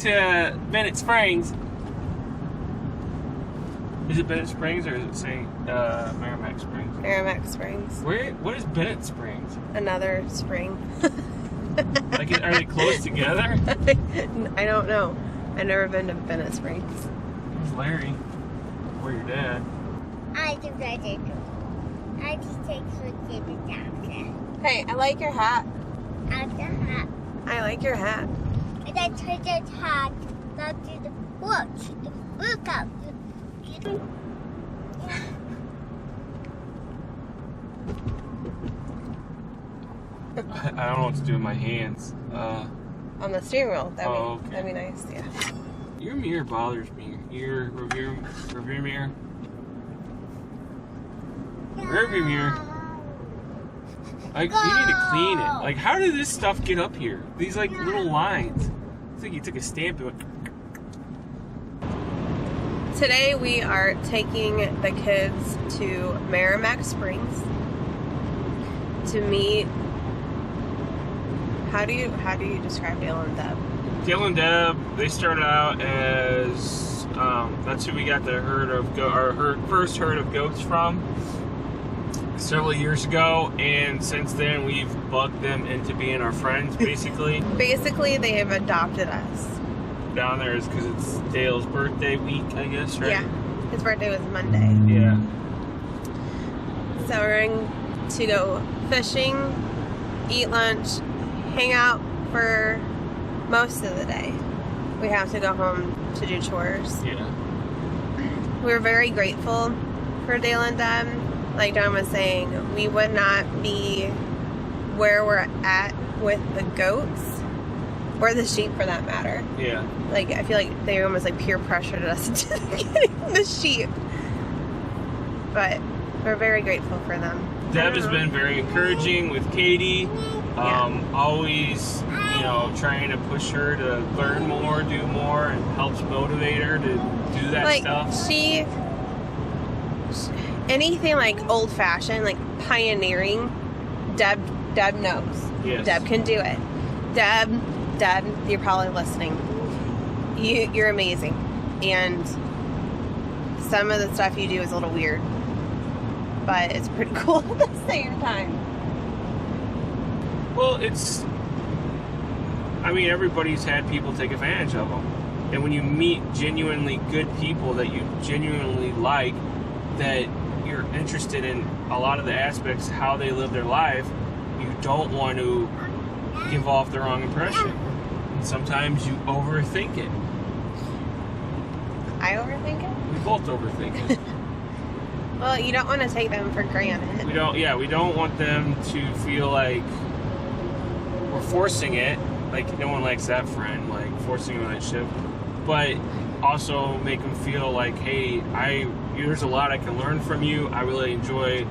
to Bennett Springs. Is it Bennett Springs or is it saying Meramec Springs? Meramec Springs. What is Bennett Springs? Another spring. Like, are they close together? I don't know. I've never been to Bennett Springs. Where's Larry? Or your dad? I just take food to the doctor. Hey, I like your hat. After that, I like your hat. and I take the hat down to the woods. Look up. I don't know what to do with my hands. On the steering wheel. Okay. That'd be nice, yeah. Your mirror bothers me. Your rear mirror. Rearview mirror. Like, you need to clean it. Like, how did this stuff get up here? These, like, little lines. It's like you took a stamp and went... Today we are taking the kids to Meramec Springs to meet. How do you describe Dale and Deb? Dale and Deb, they started out as that's who we got the first herd of goats from several years ago, and since then we've bugged them into being our friends, basically. Basically, they have adopted us. Down there is because it's Dale's birthday week, I guess, right? Yeah, his birthday was Monday. Yeah. So we're going to go fishing, eat lunch, hang out for most of the day. We have to go home to do chores. Yeah. We're very grateful for Dale and Deb. Like John was saying, we would not be where we're at with the goats, or the sheep for that matter. Yeah. Like, I feel like they almost like peer pressured us into getting the sheep. But we're very grateful for them. Deb has been very encouraging with Katie. Always, trying to push her to learn more, do more, and helps motivate her to do that stuff. Anything like old fashioned, like pioneering, Deb knows. Yes. Deb can do it. Deb, you're probably listening. You're amazing. And some of the stuff you do is a little weird, but it's pretty cool at the same time. Well, everybody's had people take advantage of them. And when you meet genuinely good people that you genuinely like, that you're interested in a lot of the aspects, how they live their life, you don't want to give off the wrong impression. And sometimes you overthink it. I overthink it? We both overthink it. Well, you don't want to take them for granted. We don't want them to feel like we're forcing it. Like, no one likes that friend, like forcing a relationship. But also make them feel like, hey, there's a lot I can learn from you. I really enjoy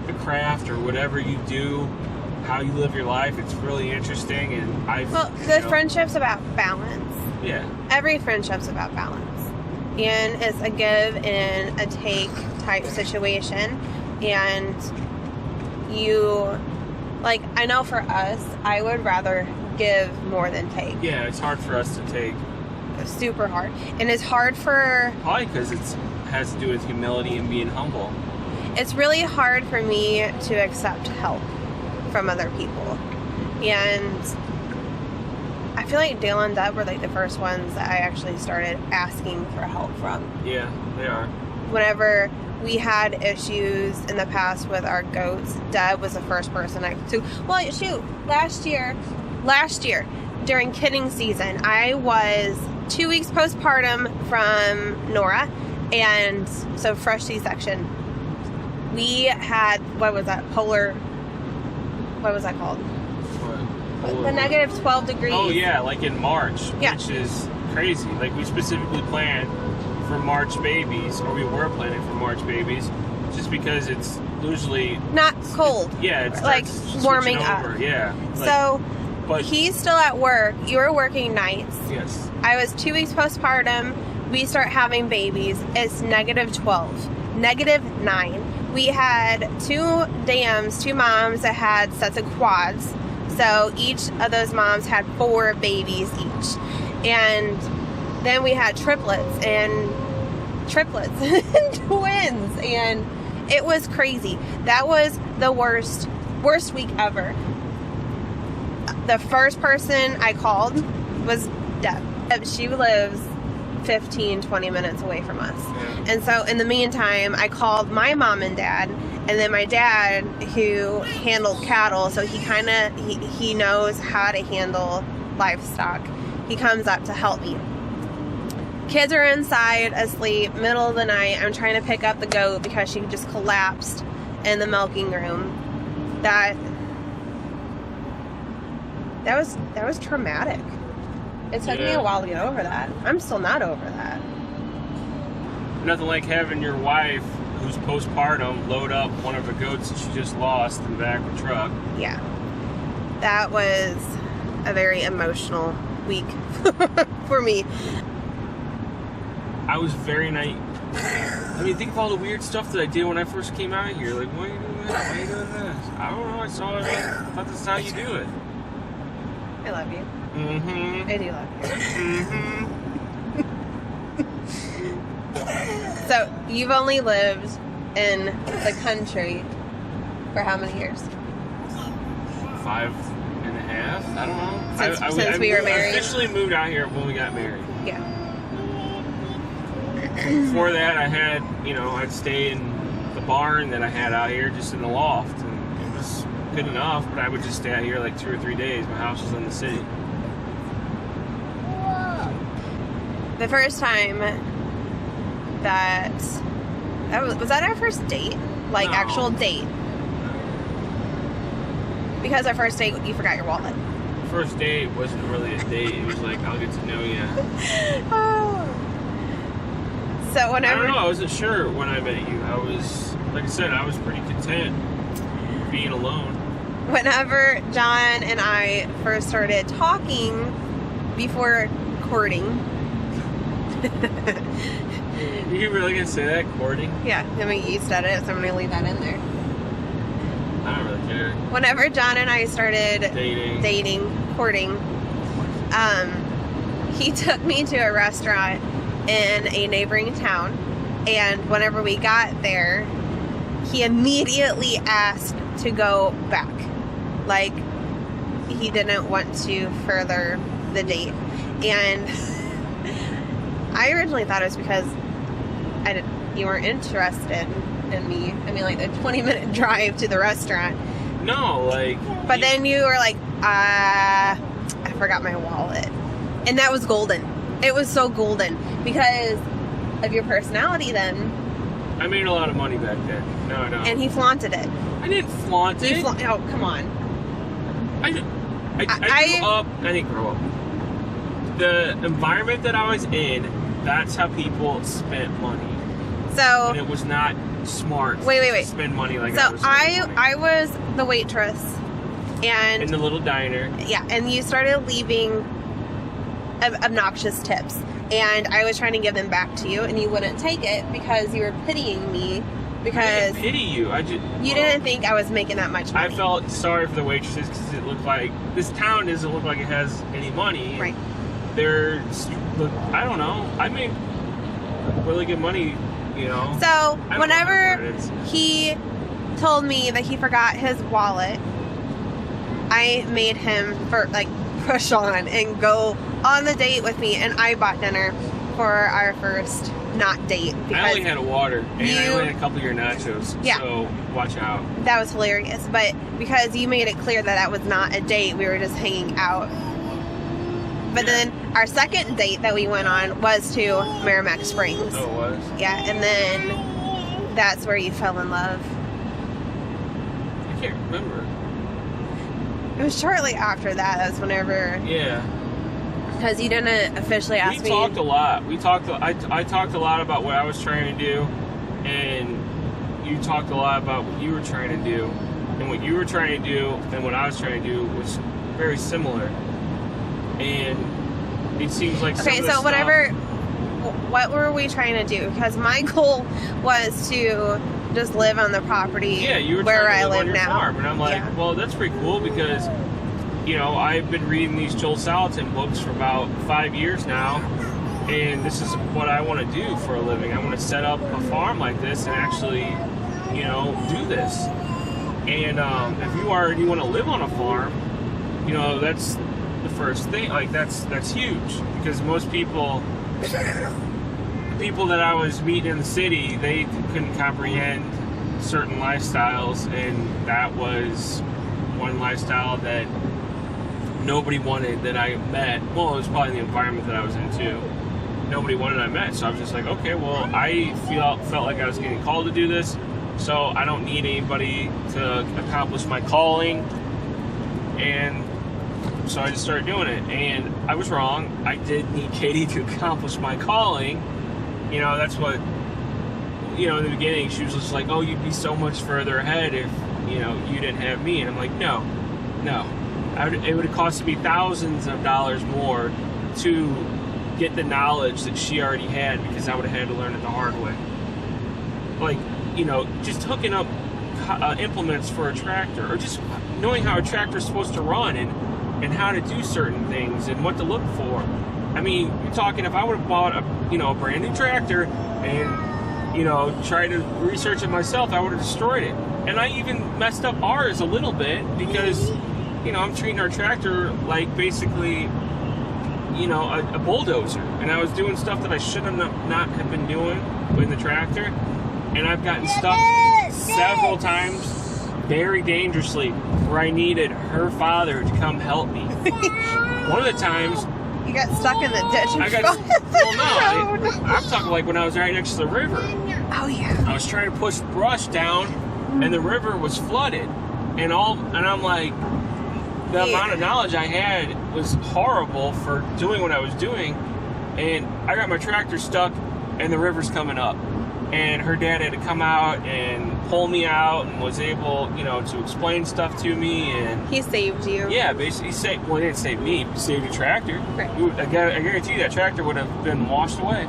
the craft or whatever you do, how you live your life. It's really interesting, and friendship's about balance. Yeah. Every friendship's about balance, and it's a give and a take type situation. And I know for us, I would rather give more than take. Yeah, it's hard for us to take. It's super hard, and it's hard for. Probably because it has to do with humility and being humble. It's really hard for me to accept help from other people. And I feel like Dale and Deb were like the first ones that I actually started asking for help from. Yeah, they are. Whenever we had issues in the past with our goats, Deb was the first person last year, during kidding season, I was 2 weeks postpartum from Nora, and so fresh C-section. We had, what was that called? The negative 12 degrees. Oh yeah, like in March, yeah. Which is crazy. Like, we specifically planned for March babies, or we were planning for March babies, just because it's usually not cold. Yeah, it's like warming up. Yeah. But he's still at work. You were working nights. Yes. I was 2 weeks postpartum. We start having babies. It's negative 12, negative 9. We had two moms that had sets of quads. So each of those moms had 4 babies each. And then we had triplets and twins, and it was crazy. That was the worst week ever. The first person I called was Deb. She lives 15-20 minutes away from us. And so in the meantime, I called my mom and dad, and then my dad, who handled cattle, so he knows how to handle livestock. He comes up to help me. Kids are inside asleep, middle of the night. I'm trying to pick up the goat because she just collapsed in the milking room. That was traumatic. It took me a while to get over that. I'm still not over that. Nothing like having your wife, who's postpartum, load up one of the goats that she just lost in the back of the truck. Yeah. That was a very emotional week for me. I was very naive. I mean, think of all the weird stuff that I did when I first came out here. Like, why are you doing that? Why are you doing this? I don't know. I saw it. I thought this is how you do it. I love you. Mm-hmm. I do love you. Mm-hmm. So, you've only lived in the country for how many years? 5.5. I don't know. Since we were married? I officially moved out here when we got married. Yeah. Before that, I'd stay in the barn that I had out here, just in the loft, and it was good enough, but I would just stay out here like 2 or 3 days. My house was in the city. The first time was that our first date? Like, No. actual date? Because our first date, you forgot your wallet. First date wasn't really a date. It was like, I'll get to know you. Oh. So whenever... I don't know. I wasn't sure when I met you. I was, like I said, I was pretty content being alone. Whenever John and I first started talking before courting... You really gonna say that? Courting? Yeah, I mean, you said it, so I'm gonna leave that in there. I don't really care. Whenever John and I started courting, he took me to a restaurant in a neighboring town, and whenever we got there, he immediately asked to go back. Like, he didn't want to further the date. And I originally thought it was because you weren't interested in me. I mean, like, the 20-minute drive to the restaurant. No, like... But then you were like, I forgot my wallet. And that was golden. It was so golden because of your personality then. I made a lot of money back then. No. And he flaunted it. I didn't flaunt it. Oh, come on. I didn't grow up. The environment that I was in, that's how people spent money. So... And it was not smart Wait. to spend money like so I was I spending money. was the waitress. And... In the little diner. Yeah, and you started leaving obnoxious tips. And I was trying to give them back to you, and you wouldn't take it because you were pitying me. Because I didn't pity you. You didn't think I was making that much money. I felt sorry for the waitresses because it looked like this town doesn't look like it has any money. Right. I don't know. I made really good money, you know. So whenever he told me that he forgot his wallet, I made him push on and go on the date with me, and I bought dinner for our first not date. I only had a water, and I only had a couple of your nachos. Yeah. So watch out. That was hilarious, but because you made it clear that was not a date, we were just hanging out. But then our second date that we went on was to Meramec Springs. Oh, it was? Yeah, and then that's where you fell in love. I can't remember. It was shortly after that. That was whenever... Yeah. Because you didn't officially ask me. We talked a lot. I talked a lot about what I was trying to do, and you talked a lot about what you were trying to do. And what you were trying to do and what I was trying to do was very similar. And it seems like okay, so what were we trying to do? Because my goal was to just live on the property you were where trying to I live live on your now. Farm. And I'm like, well, that's pretty cool because, you know, I've been reading these Joel Salatin books for about 5 years now, and this is what I want to do for a living. I want to set up a farm like this and actually, do this. And if you already want to live on a farm, that's the first thing. Like that's huge, because most people, the people that I was meeting in the city, they couldn't comprehend certain lifestyles, and that was one lifestyle that nobody wanted that I met. Well, it was probably the environment that I was in too. Nobody wanted I met, so I was just like, okay, well, I felt like I was getting called to do this, so I don't need anybody to accomplish my calling, and so I just started doing it. And I was wrong. I did need Katie to accomplish my calling. That's what, in the beginning, she was just like, oh, you'd be so much further ahead if, you didn't have me. And I'm like, no. It would have costed me thousands of dollars more to get the knowledge that she already had, because I would have had to learn it the hard way. Like, just hooking up implements for a tractor, or just knowing how a tractor is supposed to run, and how to do certain things and what to look for. I mean, you're talking, if I would have bought a brand new tractor and, tried to research it myself, I would have destroyed it. And I even messed up ours a little bit, because, I'm treating our tractor like basically, a bulldozer. And I was doing stuff that I should have not have been doing with the tractor. And I've gotten stuck several times, very dangerously, where I needed her father to come help me. One of the times, you got stuck in the ditch. I'm talking like when I was right next to the river. Oh yeah. I was trying to push brush down, and the river was flooded, and I'm like, the amount of knowledge I had was horrible for doing what I was doing, and I got my tractor stuck, and the river's coming up, and her dad had to come out and pull me out, and was able, to explain stuff to me, and he saved you. Yeah, basically, he didn't save me, he saved the tractor. Right. I guarantee you that tractor would have been washed away.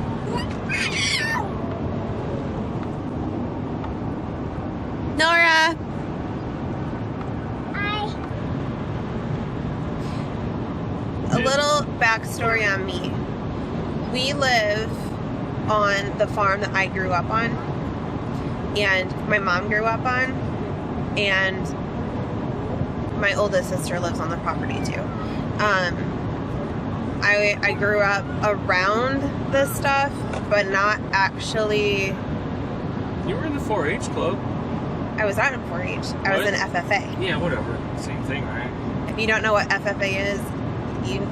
Nora. A little backstory on me. We live on the farm that I grew up on, and my mom grew up on, and my oldest sister lives on the property too. I grew up around this stuff, but not actually. You were in the 4-H club. I was not in 4-H. I was in FFA. Yeah, whatever. Same thing, right? If you don't know what FFA is,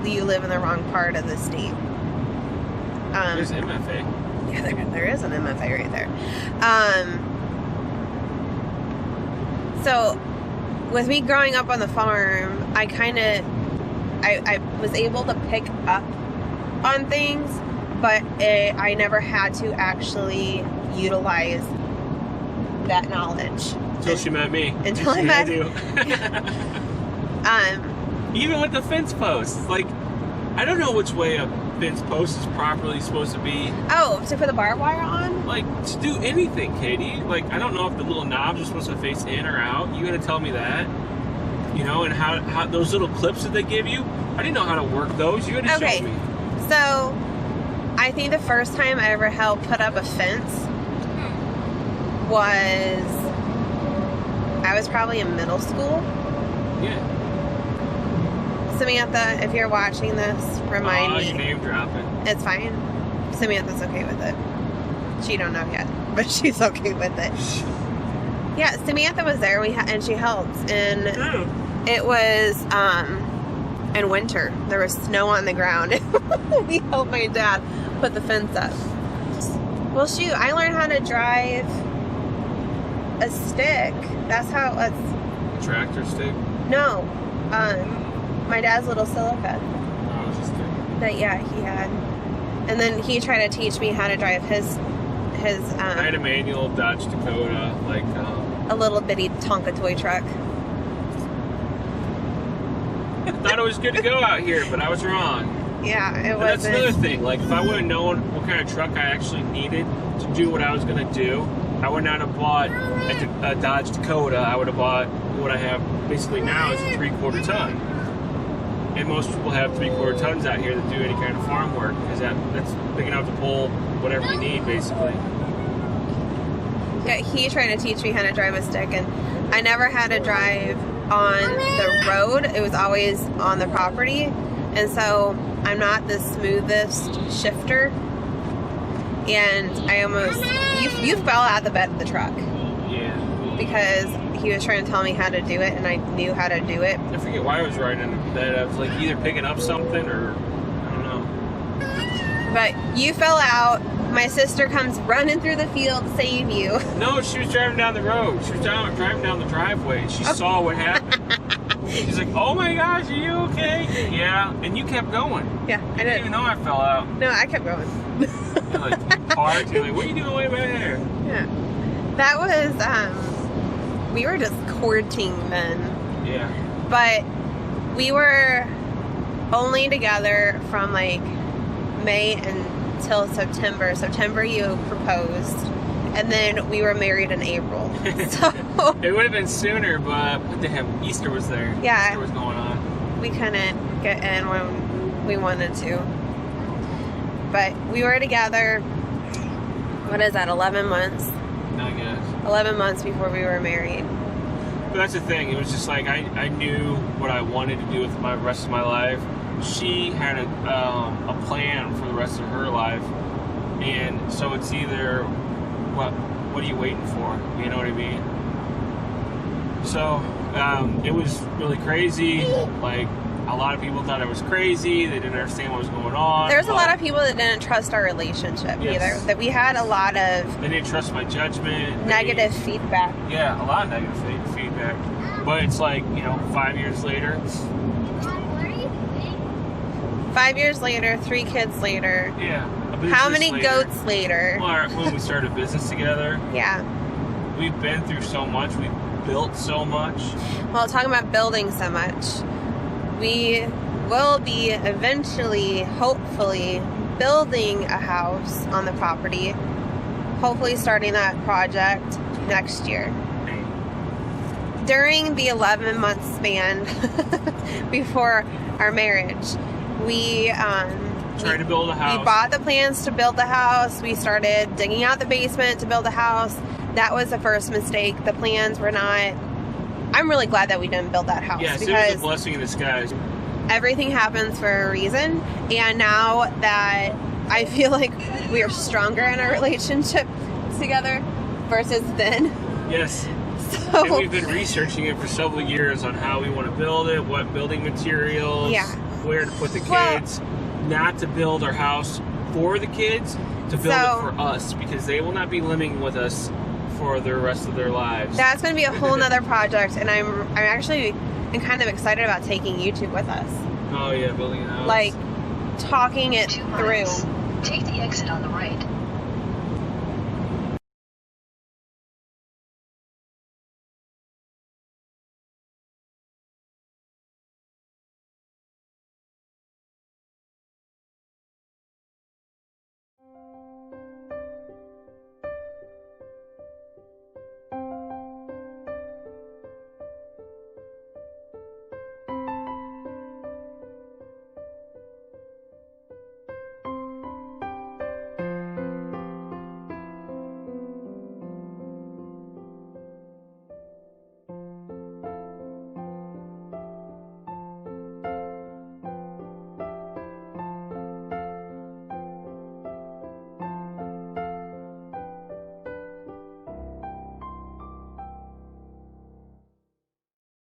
you live in the wrong part of the state. There's MFA. Yeah, there is an MFA right there. So, with me growing up on the farm, I was able to pick up on things, but I never had to actually utilize that knowledge. Until she met me. Until I met you. Even with the fence posts, like, I don't know which way a fence post is properly supposed to be. Oh, to put the barbed wire on? Like, to do anything, Katie. Like, I don't know if the little knobs are supposed to face in or out. You gotta tell me that. And how those little clips that they give you, I didn't know how to work those. You gotta show me. So, I think the first time I ever helped put up a fence I was probably in middle school. Yeah. Samantha, if you're watching this, remind me. You're name dropping. It's fine. Samantha's okay with it. She don't know yet, but she's okay with it. Yeah, Samantha was there. And she helped, and it was in winter. There was snow on the ground. We helped my dad put the fence up. Well, shoot, I learned how to drive a stick. That's how it's. Tractor stick? No, my dad's little silica. Oh, just kidding. That he had, and then he tried to teach me how to drive his. I had a manual Dodge Dakota, like a little bitty Tonka toy truck. I thought it was good to go out here, but I was wrong. Yeah, it was. That's another thing. Like, if I would have known what kind of truck I actually needed to do what I was going to do, I would not have bought a Dodge Dakota. I would have bought what I have basically now is a 3/4 ton. And most people have 3/4 tons out here that do any kind of farm work because that's big enough to pull whatever we need, basically. Yeah, he tried to teach me how to drive a stick, and I never had to drive on the road. It was always on the property, and so I'm not the smoothest shifter. And I almost you fell out the bed of the truck. Yeah. Because he was trying to tell me how to do it, and I knew how to do it. I forget why I was riding in the bed. I was like either picking up something or I don't know. But you fell out. My sister comes running through the field to save you. No, she was driving down the road. She was driving down the driveway. She saw what happened. She's like, "Oh my gosh, are you okay?" Yeah, and you kept going. Yeah, I didn't even know I fell out. No, I kept going. You're like, parked. You're like, "What are you doing way back there?" Yeah, that was we were just courting then. Yeah. But we were only together from like May until September. September you proposed, and then we were married in April. So it would have been sooner, but what the heck, Easter was there. Yeah. Easter was going on. We couldn't get in when we wanted to. But we were together, what is that, 11 months? I guess. 11 months before we were married. But that's the thing. It was just like I knew what I wanted to do with the rest of my life. She had a plan for the rest of her life, and so it's either what are you waiting for? You know what I mean? So it was really crazy. Like a lot of people thought I was crazy. They didn't understand what was going on. There was a lot of people that didn't trust our relationship either. That we had a lot of they didn't trust my judgment. Negative feedback. Yeah, a lot of negative feedback. But it's like, 5 years later. 5 years later, 3 kids later. Yeah. How many goats later? Well, when we started a business together. Yeah. We've been through so much. We've built so much. Well, talking about building so much, we will be eventually, hopefully, building a house on the property. Hopefully starting that project next year. During the 11-month span before our marriage, we tried to build a house. We bought the plans to build the house. We started digging out the basement to build the house. That was the first mistake. The plans were not... I'm really glad that we didn't build that house. Yes, because it was a blessing in disguise. Everything happens for a reason. And now that I feel like we are stronger in our relationship together versus then. Yes. So, and we've been researching it for several years on how we want to build it, what building materials, where to put the kids, not to build our house for the kids, to build it for us, because they will not be living with us for the rest of their lives. That's going to be a whole nother project, and I'm actually kind of excited about taking YouTube with us. Oh yeah, building a house. Like, talking it through. Take the exit on the right.